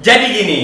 Jadi gini,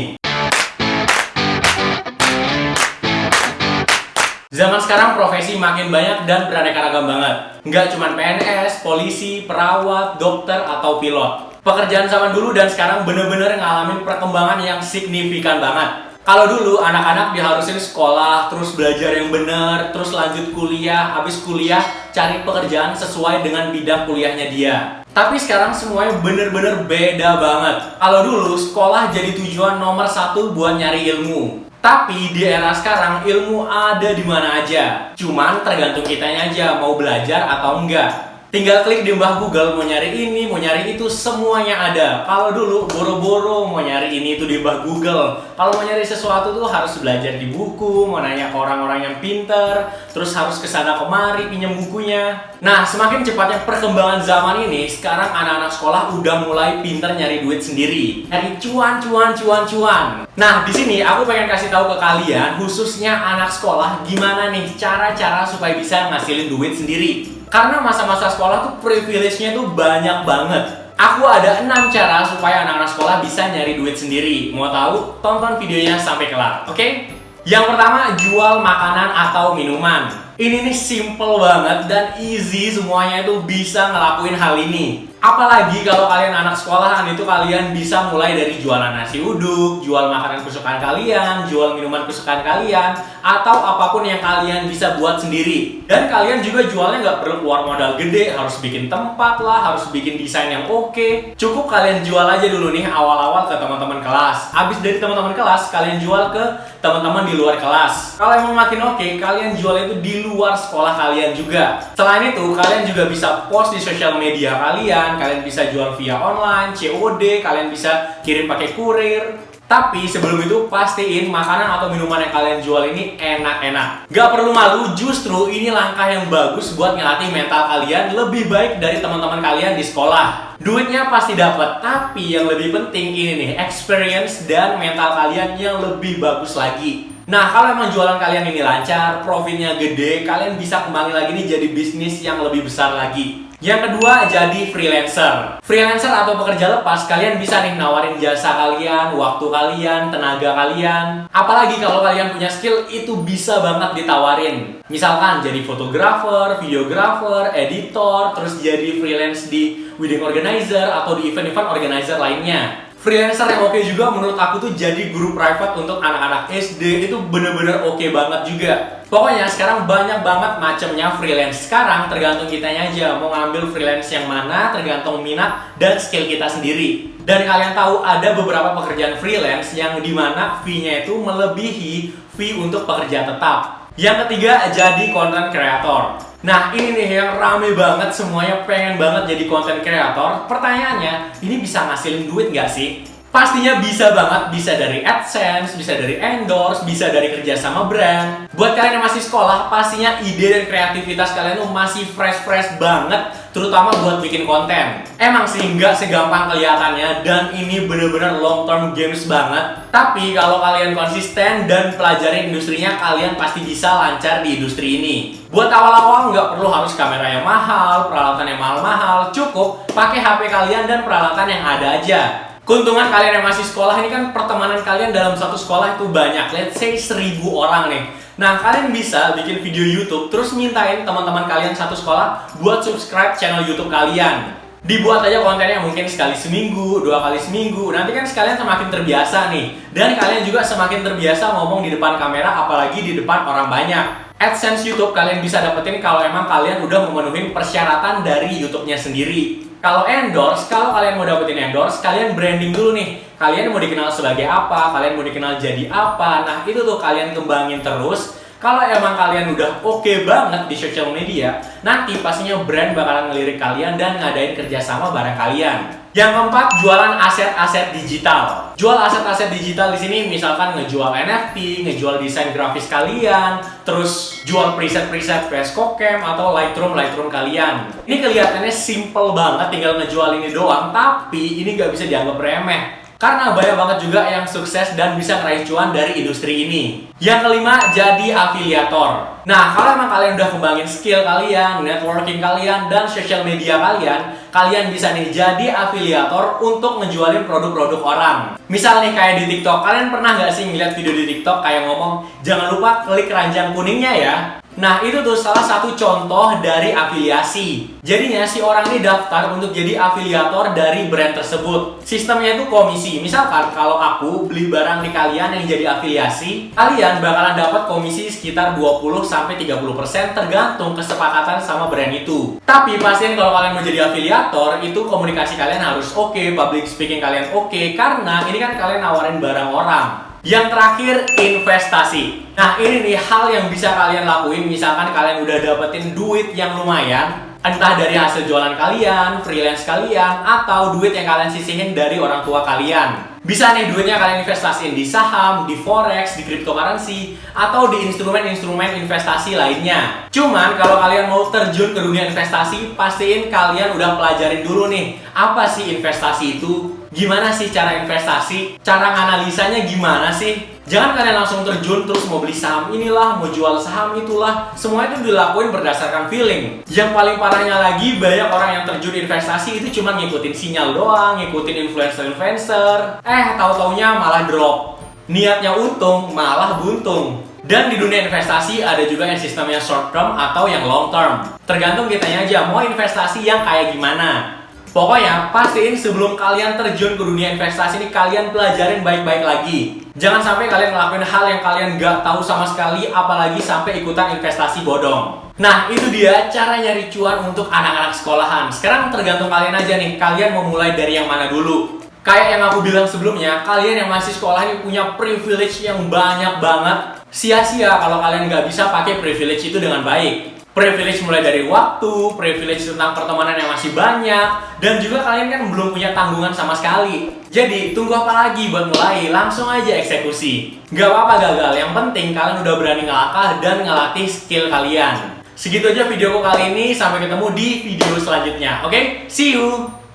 zaman sekarang profesi makin banyak dan beraneka ragam banget. Nggak cuma PNS, polisi, perawat, dokter, atau pilot. Pekerjaan zaman dulu dan sekarang bener-bener ngalamin perkembangan yang signifikan banget. Kalau dulu anak-anak diharusin sekolah, terus belajar yang bener, terus lanjut kuliah, habis kuliah cari pekerjaan sesuai dengan bidang kuliahnya dia. Tapi sekarang semuanya bener-bener beda banget. Kalau dulu sekolah jadi tujuan nomor satu buat nyari ilmu. Tapi di era sekarang ilmu ada di mana aja. Cuman tergantung kitanya aja mau belajar atau enggak. Tinggal klik di mbah Google, mau nyari ini, mau nyari itu, semuanya ada. Kalau dulu boro-boro mau nyari ini itu di mbah Google. Kalau mau nyari sesuatu tuh harus belajar di buku, mau nanya ke orang-orang yang pinter, terus harus kesana kemari pinjam bukunya. Nah, semakin cepatnya perkembangan zaman ini, sekarang anak-anak sekolah udah mulai pinter nyari duit sendiri. Nyari cuan. Nah, di sini aku pengen kasih tahu ke kalian, khususnya anak sekolah, gimana nih cara-cara supaya bisa ngasilin duit sendiri. Karena masa-masa sekolah tuh privilege-nya tuh banyak banget. Aku ada 6 cara supaya anak-anak sekolah bisa nyari duit sendiri. Mau tahu? Tonton videonya sampai kelar, oke? Yang pertama, jual makanan atau minuman. Ini nih simple banget dan easy, semuanya itu bisa ngelakuin hal ini. Apalagi kalau kalian anak sekolahan itu kalian bisa mulai dari jualan nasi uduk, jual makanan kesukaan kalian, jual minuman kesukaan kalian, atau apapun yang kalian bisa buat sendiri. Dan kalian juga jualnya nggak perlu keluar modal gede, harus bikin tempat lah, harus bikin desain yang oke. Cukup kalian jual aja dulu nih awal-awal ke teman-teman kelas. Habis dari teman-teman kelas, kalian jual ke teman-teman di luar kelas. Kalau emang makin oke, kalian jual itu di luar sekolah kalian juga. Selain itu, kalian juga bisa post di sosial media kalian bisa jual via online, COD, kalian bisa kirim pakai kurir. Tapi sebelum itu pastiin makanan atau minuman yang kalian jual ini enak-enak. Gak perlu malu, justru ini langkah yang bagus buat ngelatih mental kalian lebih baik dari teman-teman kalian di sekolah. Duitnya pasti dapat, tapi yang lebih penting ini nih, experience dan mental kalian yang lebih bagus lagi. Nah, kalau emang jualan kalian ini lancar, profitnya gede, kalian bisa kembali lagi nih jadi bisnis yang lebih besar lagi. Yang kedua, jadi freelancer. Freelancer atau pekerja lepas, kalian bisa nih nawarin jasa kalian, waktu kalian, tenaga kalian. Apalagi kalau kalian punya skill, itu bisa banget ditawarin. Misalkan jadi fotografer, videografer, editor, terus jadi freelance di wedding organizer atau di event-event organizer lainnya. Freelancer yang oke juga menurut aku tuh jadi guru private untuk anak-anak SD, itu bener-bener oke banget juga. Pokoknya sekarang banyak banget macamnya freelance. Sekarang tergantung kitanya aja mau ngambil freelance yang mana, tergantung minat dan skill kita sendiri. Dan kalian tahu ada beberapa pekerjaan freelance yang dimana fee-nya itu melebihi fee untuk pekerja tetap. Yang ketiga, jadi content creator. Nah, ini nih yang rame banget, semuanya pengen banget jadi content creator. Pertanyaannya, ini bisa ngasilin duit nggak sih? Pastinya bisa banget, bisa dari AdSense, bisa dari endorse, bisa dari kerja sama brand. Buat kalian yang masih sekolah, pastinya ide dan kreativitas kalian tuh masih fresh banget, terutama buat bikin konten. Emang sih nggak segampang kelihatannya, dan ini bener-bener long term games banget. Tapi kalau kalian konsisten dan pelajarin industrinya, kalian pasti bisa lancar di industri ini. Buat awal-awal nggak perlu harus kamera yang mahal, peralatan yang mahal-mahal, cukup pakai HP kalian dan peralatan yang ada aja. Keuntungan kalian yang masih sekolah ini kan pertemanan kalian dalam satu sekolah itu banyak, let's say 1000 orang nih. Nah, kalian bisa bikin video YouTube terus mintain teman-teman kalian satu sekolah buat subscribe channel YouTube kalian. Dibuat aja kontennya mungkin sekali seminggu, 2 kali seminggu. Nanti kan sekalian semakin terbiasa nih. Dan kalian juga semakin terbiasa ngomong di depan kamera, apalagi di depan orang banyak. AdSense YouTube kalian bisa dapetin kalau emang kalian udah memenuhi persyaratan dari YouTube-nya sendiri. Kalau endorse, kalau kalian mau dapetin endorse, kalian branding dulu nih. Kalian mau dikenal sebagai apa, kalian mau dikenal jadi apa. Nah, itu tuh kalian kembangin terus. Kalau emang kalian udah oke banget di social media, nanti pastinya brand bakalan ngelirik kalian dan ngadain kerjasama bareng kalian. Yang keempat, jualan aset-aset digital. Jual aset-aset digital di sini misalkan ngejual NFT, ngejual desain grafis kalian, terus jual preset-preset Facecam atau Lightroom kalian. Ini kelihatannya simple banget, tinggal ngejual ini doang, tapi ini nggak bisa dianggap remeh. Karena banyak banget juga yang sukses dan bisa ngeraih cuan dari industri ini. Yang kelima, jadi afiliator. Nah, kalau emang kalian udah kembangin skill kalian, networking kalian, dan social media kalian kalian bisa nih jadi afiliator untuk ngejualin produk-produk orang. Misal nih kayak di TikTok, kalian pernah nggak sih ngeliat video di TikTok kayak ngomong, jangan lupa klik keranjang kuningnya ya. Nah, itu tuh salah satu contoh dari afiliasi. Jadinya si orang ini daftar untuk jadi afiliator dari brand tersebut. Sistemnya itu komisi. Misalkan kalau aku beli barang di kalian yang jadi afiliasi, kalian bakalan dapat komisi sekitar 20-30% tergantung kesepakatan sama brand itu. Tapi pastiin kalau kalian mau jadi afiliator, itu komunikasi kalian harus oke, public speaking kalian oke, karena ini kan kalian nawarin barang orang. Yang terakhir, investasi. Nah, ini nih hal yang bisa kalian lakuin misalkan kalian udah dapetin duit yang lumayan, entah dari hasil jualan kalian, freelance kalian, atau duit yang kalian sisihin dari orang tua kalian. Bisa nih duitnya kalian investasiin di saham, di forex, di cryptocurrency, atau di instrumen-instrumen investasi lainnya. Cuman kalau kalian mau terjun ke dunia investasi, pastiin kalian udah pelajarin dulu nih, apa sih investasi itu? Gimana sih cara investasi? Cara analisanya gimana sih? Jangan kalian langsung terjun terus mau beli saham inilah, mau jual saham itulah. Semua itu dilakuin berdasarkan feeling. Yang paling parahnya lagi, banyak orang yang terjun investasi itu cuma ngikutin sinyal doang, ngikutin influencer-influencer. Tahu-taunya malah drop. Niatnya untung, malah buntung. Dan di dunia investasi ada juga yang sistemnya short term atau yang long term. Tergantung kitanya aja mau investasi yang kayak gimana. Pokoknya pastiin sebelum kalian terjun ke dunia investasi ini kalian pelajarin baik-baik lagi. Jangan sampai kalian ngelakuin hal yang kalian nggak tahu sama sekali, apalagi sampai ikutan investasi bodong. Nah, itu dia cara nyari cuan untuk anak-anak sekolahan. Sekarang tergantung kalian aja nih, kalian mau mulai dari yang mana dulu. Kayak yang aku bilang sebelumnya, kalian yang masih sekolah ini punya privilege yang banyak banget. Sia-sia kalau kalian nggak bisa pakai privilege itu dengan baik. Privilege mulai dari waktu, privilege tentang pertemanan yang masih banyak, dan juga kalian kan belum punya tanggungan sama sekali. Jadi, tunggu apa lagi buat mulai? Langsung aja eksekusi. Gak apa-apa gagal, yang penting kalian udah berani ngelangkah dan ngelatih skill kalian. Segitu aja videoku kali ini, sampai ketemu di video selanjutnya. Oke? See you!